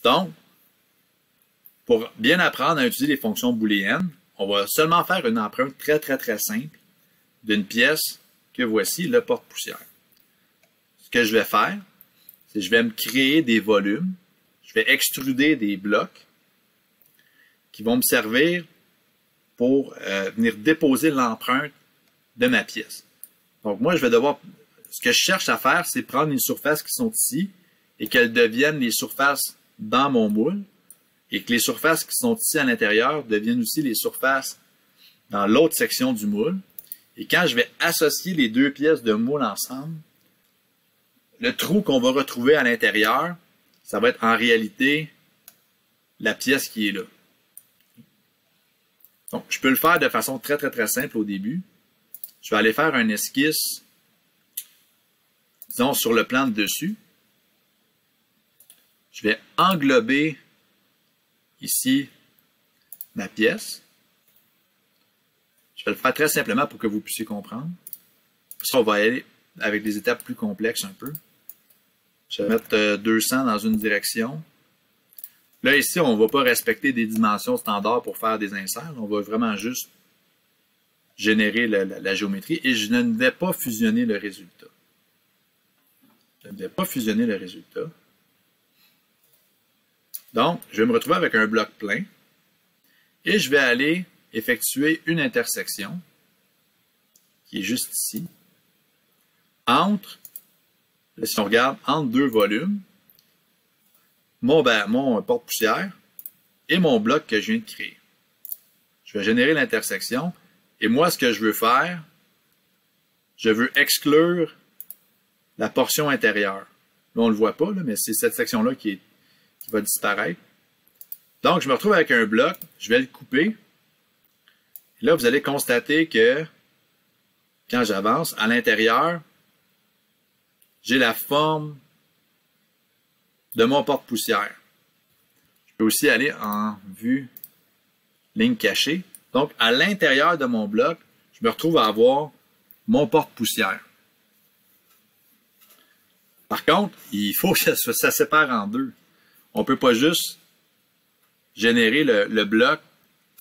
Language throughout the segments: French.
Donc, pour bien apprendre à utiliser les fonctions booléennes, on va seulement faire une empreinte très simple d'une pièce que voici, le porte-poussière. Ce que je vais faire, c'est que je vais me créer des volumes, je vais extruder des blocs qui vont me servir pour venir déposer l'empreinte de ma pièce. Donc moi, je vais devoir, ce que je cherche à faire, c'est prendre les surfaces qui sont ici et qu'elles deviennent les surfaces dans mon moule et que les surfaces qui sont ici à l'intérieur deviennent aussi les surfaces dans l'autre section du moule. Et quand je vais associer les deux pièces de moule ensemble, le trou qu'on va retrouver à l'intérieur, ça va être en réalité la pièce qui est là. Donc, je peux le faire de façon très simple au début. Je vais aller faire un esquisse, disons, sur le plan de dessus. Je vais englober ici ma pièce. Je vais le faire très simplement pour que vous puissiez comprendre. Ça, on va aller avec des étapes plus complexes un peu. Je vais mettre 200 dans une direction. Là, ici, on ne va pas respecter des dimensions standards pour faire des inserts. On va vraiment juste générer la géométrie et je ne vais pas fusionner le résultat. Je ne vais pas fusionner le résultat. Donc, je vais me retrouver avec un bloc plein et je vais aller effectuer une intersection qui est juste ici entre, si on regarde, entre deux volumes, mon porte-poussière et mon bloc que je viens de créer. Je vais générer l'intersection et moi, ce que je veux faire, je veux exclure la portion intérieure. Là, on ne le voit pas, là, mais c'est cette section-là qui va disparaître. Donc, je me retrouve avec un bloc, je vais le couper. Et là, vous allez constater que quand j'avance, à l'intérieur, j'ai la forme de mon porte-poussière. Je peux aussi aller en vue ligne cachée. Donc, à l'intérieur de mon bloc, je me retrouve à avoir mon porte-poussière. Par contre, il faut que ça sépare en deux. On ne peut pas juste générer le bloc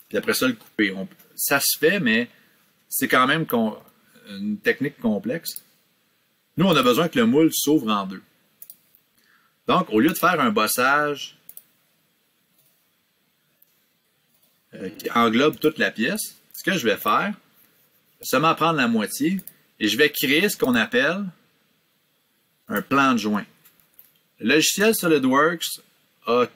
puis après ça le couper. Ça se fait, mais c'est quand même une technique complexe. Nous, on a besoin que le moule s'ouvre en deux. Donc, au lieu de faire un bossage qui englobe toute la pièce, ce que je vais faire, je vais seulement prendre la moitié et je vais créer ce qu'on appelle un plan de joint. Le logiciel SolidWorks a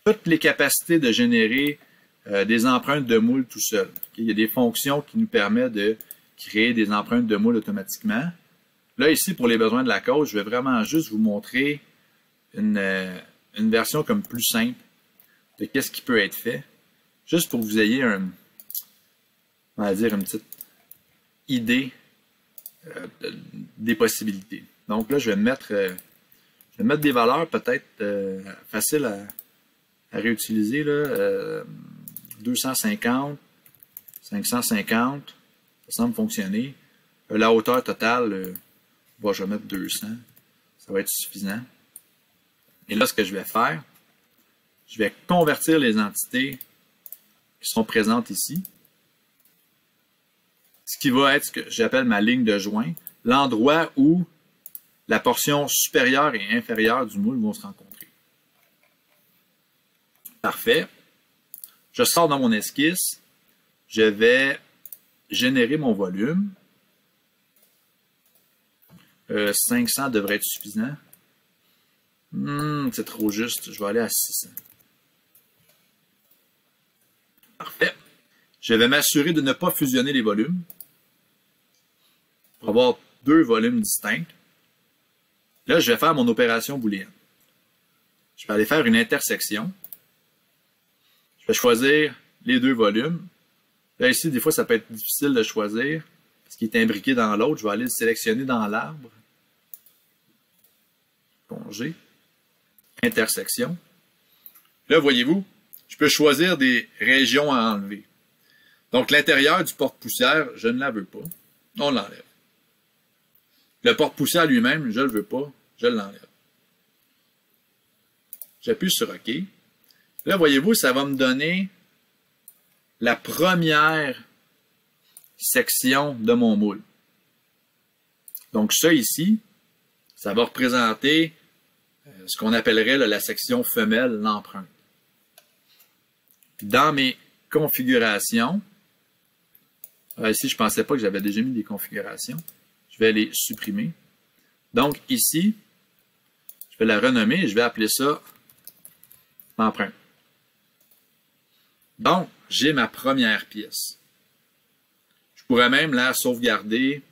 toutes les capacités de générer des empreintes de moule tout seul. Il y a des fonctions qui nous permettent de créer des empreintes de moule automatiquement. Là, ici, pour les besoins de la cause, je vais vraiment juste vous montrer une version comme plus simple de qu'est-ce qui peut être fait, juste pour que vous ayez on va dire une petite idée des possibilités. Donc là, je vais mettre des valeurs peut-être faciles à réutiliser. Là, 250, 550, ça semble fonctionner. La hauteur totale, je vais mettre 200, ça va être suffisant. Et là, ce que je vais faire, je vais convertir les entités qui sont présentes ici. Ce qui va être ce que j'appelle ma ligne de joint, l'endroit où la portion supérieure et inférieure du moule vont se rencontrer. Parfait. Je sors dans mon esquisse. Je vais générer mon volume. 500 devrait être suffisant. C'est trop juste. Je vais aller à 600. Parfait. Je vais m'assurer de ne pas fusionner les volumes pour avoir deux volumes distincts. Là, je vais faire mon opération booléenne. Je vais aller faire une intersection. Je vais choisir les deux volumes. Là, ici, des fois, ça peut être difficile de choisir parce qu'il est imbriqué dans l'autre. Je vais aller le sélectionner dans l'arbre. Congé. Intersection. Là, voyez-vous, je peux choisir des régions à enlever. Donc, l'intérieur du porte-poussière, je ne la veux pas. On l'enlève. Le porte-poussière lui-même, je ne le veux pas. Je l'enlève. J'appuie sur OK. Là, voyez-vous, ça va me donner la première section de mon moule. Donc ça ici, ça va représenter ce qu'on appellerait là, la section femelle, l'empreinte. Dans mes configurations, ici je ne pensais pas que j'avais déjà mis des configurations, je vais les supprimer. Donc ici, je vais la renommer et je vais appeler ça l'empreinte. Donc, j'ai ma première pièce. Je pourrais même la sauvegarder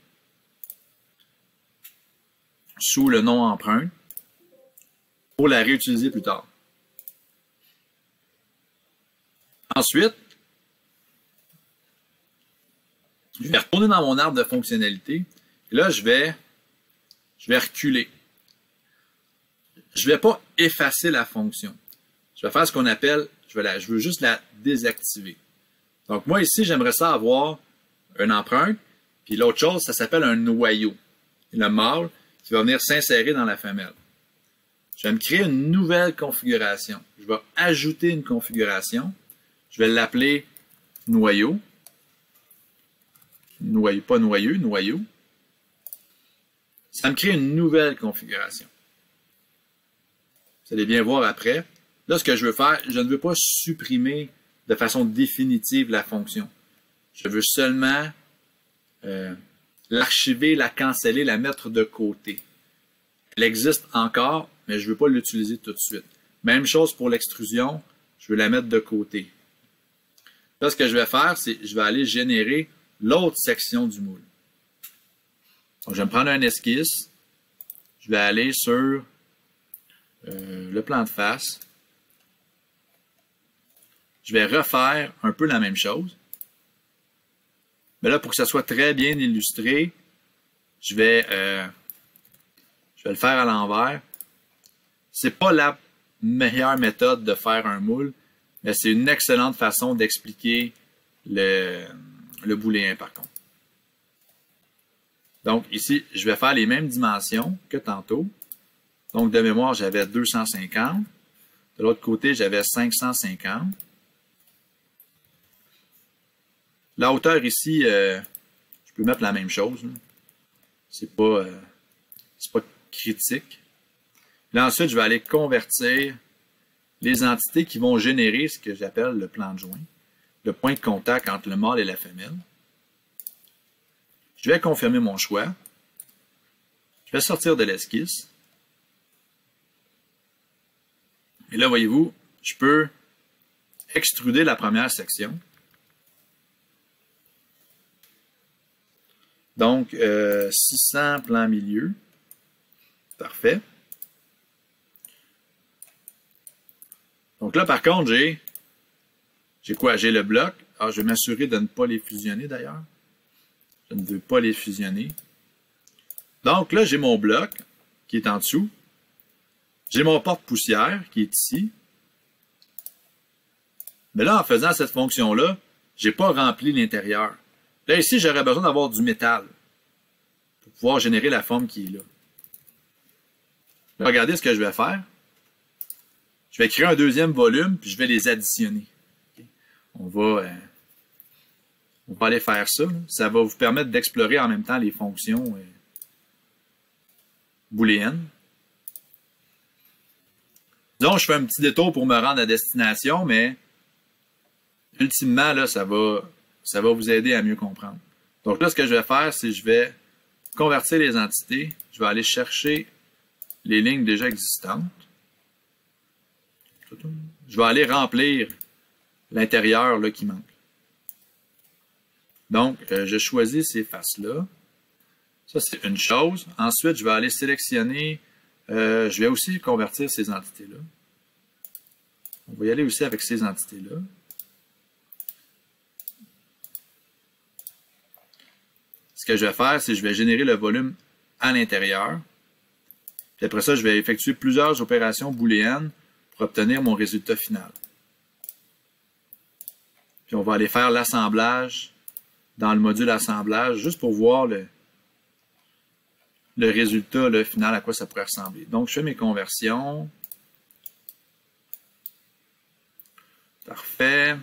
sous le nom empreinte pour la réutiliser plus tard. Ensuite, je vais retourner dans mon arbre de fonctionnalité. Et là, je vais reculer. Je ne vais pas effacer la fonction. Je vais faire ce qu'on appelle, je veux juste la désactiver. Donc moi ici, j'aimerais ça avoir une empreinte, puis l'autre chose, ça s'appelle un noyau. Et le mâle qui va venir s'insérer dans la femelle. Je vais me créer une nouvelle configuration. Je vais ajouter une configuration. Je vais l'appeler noyau. Noyau, pas noyeux, noyau. Ça me crée une nouvelle configuration. Vous allez bien voir après. Là, ce que je veux faire, je ne veux pas supprimer de façon définitive la fonction. Je veux seulement l'archiver, la canceller, la mettre de côté. Elle existe encore, mais je ne veux pas l'utiliser tout de suite. Même chose pour l'extrusion, je veux la mettre de côté. Là, ce que je vais faire, c'est je vais aller générer l'autre section du moule. Donc, je vais me prendre un esquisse. Je vais aller sur le plan de face. Je vais refaire un peu la même chose. Mais là, pour que ça soit très bien illustré, je vais le faire à l'envers. C'est pas la meilleure méthode de faire un moule, mais c'est une excellente façon d'expliquer le booléen par contre. Donc ici, je vais faire les mêmes dimensions que tantôt. Donc de mémoire, j'avais 250. De l'autre côté, j'avais 550. La hauteur ici, je peux mettre la même chose. C'est pas critique. Là, ensuite, je vais aller convertir les entités qui vont générer ce que j'appelle le plan de joint, le point de contact entre le mâle et la femelle. Je vais confirmer mon choix. Je vais sortir de l'esquisse. Et là, voyez-vous, je peux extruder la première section. Donc, 600 plan milieu. Parfait. Donc là, par contre, j'ai quoi? J'ai le bloc. Ah, je vais m'assurer de ne pas les fusionner d'ailleurs. Je ne veux pas les fusionner. Donc là, j'ai mon bloc qui est en dessous. J'ai mon porte-poussière qui est ici. Mais là, en faisant cette fonction-là, je n'ai pas rempli l'intérieur. Là, ici, j'aurais besoin d'avoir du métal pour pouvoir générer la forme qui est là. Là, regardez ce que je vais faire. Je vais créer un deuxième volume, puis je vais les additionner. Okay. On va aller faire ça. Ça va vous permettre d'explorer en même temps les fonctions booléennes. Donc, je fais un petit détour pour me rendre à destination, mais ultimement, là, ça va vous aider à mieux comprendre. Donc là, ce que je vais faire, c'est que je vais convertir les entités. Je vais aller chercher les lignes déjà existantes. Je vais aller remplir l'intérieur qui manque. Donc, je choisis ces faces-là. Ça, c'est une chose. Ensuite, je vais aller sélectionner. Je vais aussi convertir ces entités-là. On va y aller aussi avec ces entités-là. Ce que je vais faire, c'est que je vais générer le volume à l'intérieur. Puis après ça, je vais effectuer plusieurs opérations booléennes pour obtenir mon résultat final. Puis on va aller faire l'assemblage dans le module assemblage, juste pour voir le résultat final, à quoi ça pourrait ressembler. Donc, je fais mes conversions. Parfait.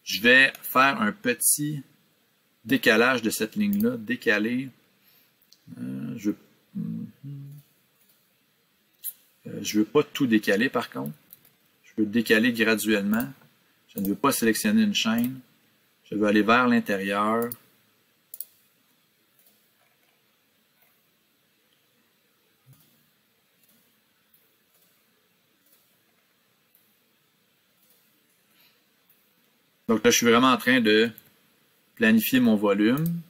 Je vais faire un petit décalage de cette ligne-là. Décaler. Je veux pas tout décaler par contre. Je veux décaler graduellement. Je ne veux pas sélectionner une chaîne. Je veux aller vers l'intérieur. Donc là, je suis vraiment en train de planifier mon volume.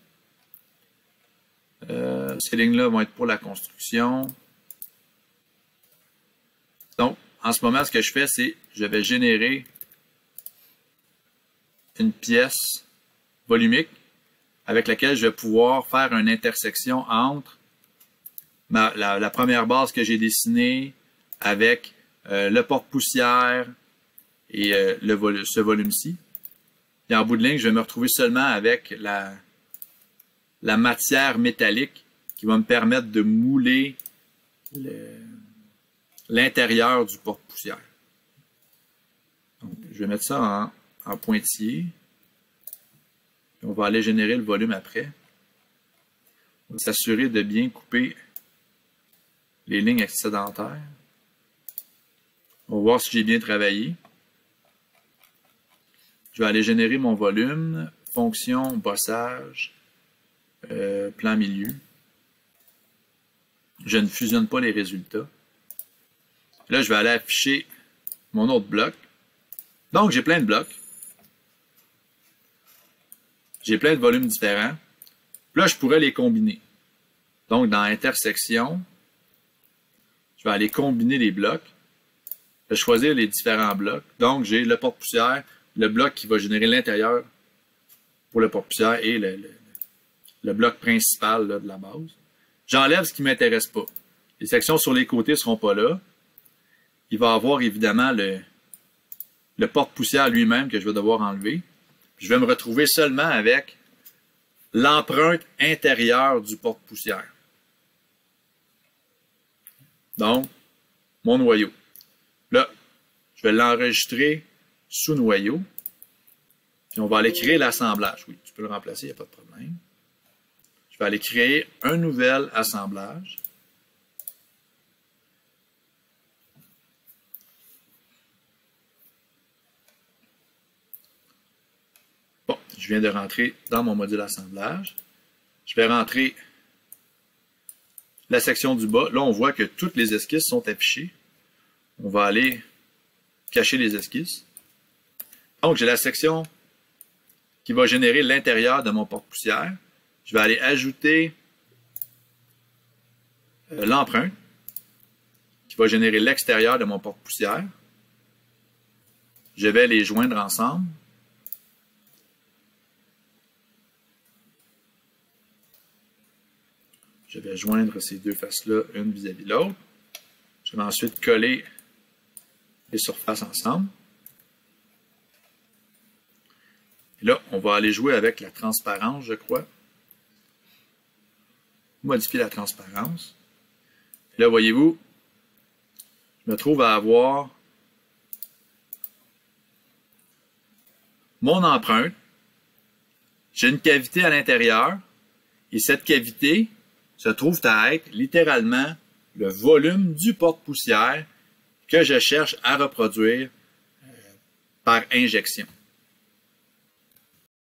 Ces lignes-là vont être pour la construction. Donc, en ce moment, ce que je fais, c'est je vais générer une pièce volumique avec laquelle je vais pouvoir faire une intersection entre la première base que j'ai dessinée avec le porte-poussière et ce volume-ci. Et en bout de ligne, je vais me retrouver seulement avec la matière métallique qui va me permettre de mouler l'intérieur du porte-poussière. Donc, je vais mettre ça en pointillé. On va aller générer le volume après. On va s'assurer de bien couper les lignes excédentaires. On va voir si j'ai bien travaillé. Je vais aller générer mon volume, fonction, bossage, plan milieu. Je ne fusionne pas les résultats. Là, je vais aller afficher mon autre bloc. Donc, j'ai plein de blocs. J'ai plein de volumes différents. Là, je pourrais les combiner. Donc, dans intersection, je vais aller combiner les blocs. Je vais choisir les différents blocs. Donc, j'ai le porte-poussière, le bloc qui va générer l'intérieur pour le porte-poussière et le bloc principal là, de la base. J'enlève ce qui ne m'intéresse pas. Les sections sur les côtés ne seront pas là. Il va y avoir évidemment le porte-poussière lui-même que je vais devoir enlever. Je vais me retrouver seulement avec l'empreinte intérieure du porte-poussière. Donc, mon noyau. Là, je vais l'enregistrer sous noyau. Puis on va aller créer l'assemblage. Oui, tu peux le remplacer, il n'y a pas de problème. Je vais aller créer un nouvel assemblage. Bon, je viens de rentrer dans mon module assemblage. Je vais rentrer la section du bas. Là, on voit que toutes les esquisses sont affichées. On va aller cacher les esquisses. Donc, j'ai la section qui va générer l'intérieur de mon porte-poussière. Je vais aller ajouter l'empreinte qui va générer l'extérieur de mon porte-poussière. Je vais les joindre ensemble. Je vais joindre ces deux faces-là, une vis-à-vis de l'autre. Je vais ensuite coller les surfaces ensemble. Et là, on va aller jouer avec la transparence, je crois. Modifier la transparence. Et là, voyez-vous, je me trouve à avoir mon empreinte. J'ai une cavité à l'intérieur. Et cette cavité se trouve à être littéralement le volume du porte-poussière que je cherche à reproduire par injection.